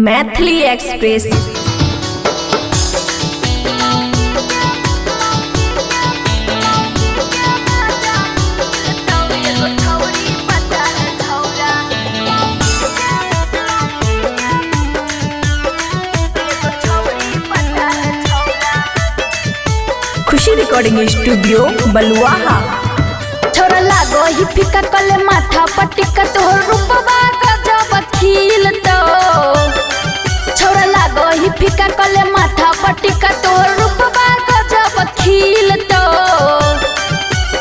Maithili express. खुशी recording studio बलुआहा। छोरा लागो ही फिका कले माथा पटिका तोहर रूपबा गजब खिलतो। छोरा लागो ही फिका कले माथा पटिका तोहर रूपबा गजब खिलतो।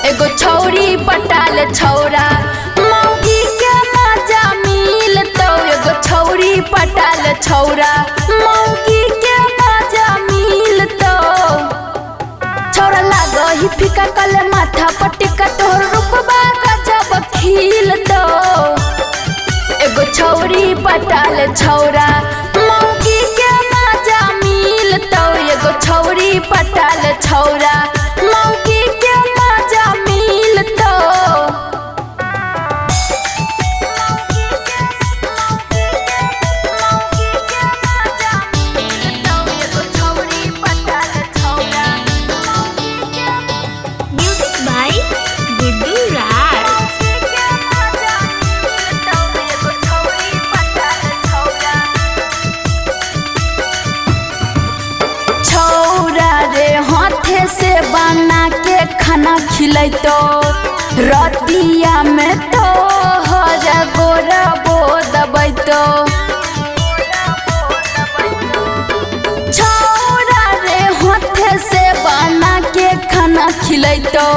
एगो छौरी पटाल छौरा मौगी के मजा मिलतो। एगो छौरी पटाल छौरा मौगी के मजा मिलतो। छोरा लागो ही फिका कले माथा पटिका तोहर रूपबा गजब खिलतो। एगो छौरी पटाल छौरा मौगी के मजा मिलतो। एगो छौरी पटाल छौरा मौगी के मजा मिलतो। म्यूजिक बाय गुड्डू राज। छौरा रे हाथे से बना के खाना खिलैतो। रतिया में तो हर गोरा बो दबैतो। छौरा रे हाथे से बना के खाना खिलैतो।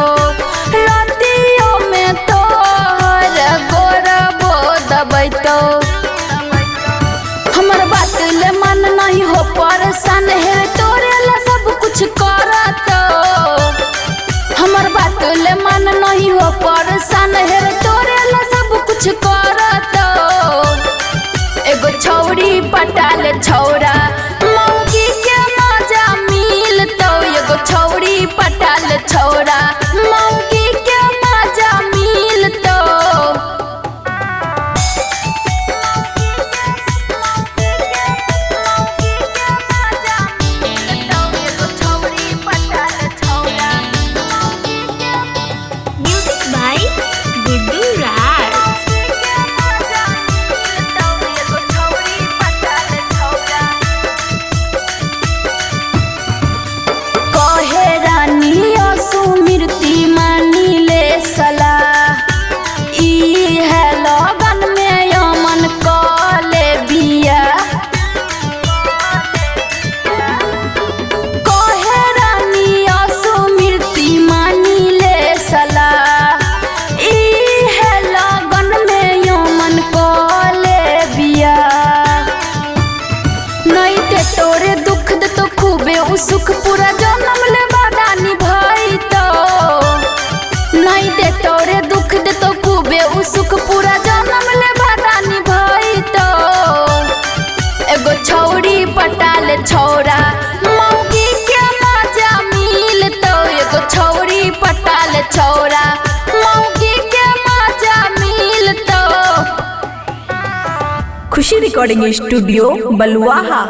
रतियों में तो हर गोरा बो दबैतो। हमर बात ले मन नहीं हो परेशान है तोरे ला सब कुछ करतो। हमर बात ले मन नहीं हो परेशान है तोरे ला सब कुछ करतो। एगो छौरी पटाल छौरा मौगी के मजा मिलतो। एगो छौरी पटाल छौरा मौगी के मजा मिलतो। म्यूजिक बाय गुड्डू राज। कहे रानी सुमिरती मानी ले सलाह। ई है लगन में यमन कले बिया। कहे रानी सुमिरती मानी ले सलाह। ई है लगन में यमन कले बिया। नहीं ते तोरे दुख दे तो खूबे उ सुख पूरा जन्म ले बादानी भाई तो। नहीं दे तोरे दुख दे तो खूबे उ सुख पूरा जन्म ले बादानी भाई तो। एगो छौरी पटाल छौरा मौगी के मजा मिलतो। एगो छौरी पटाल छौरा मौगी के मजा मिलतो। खुशी रिकॉर्डिंग स्टूडियो बलुआहा।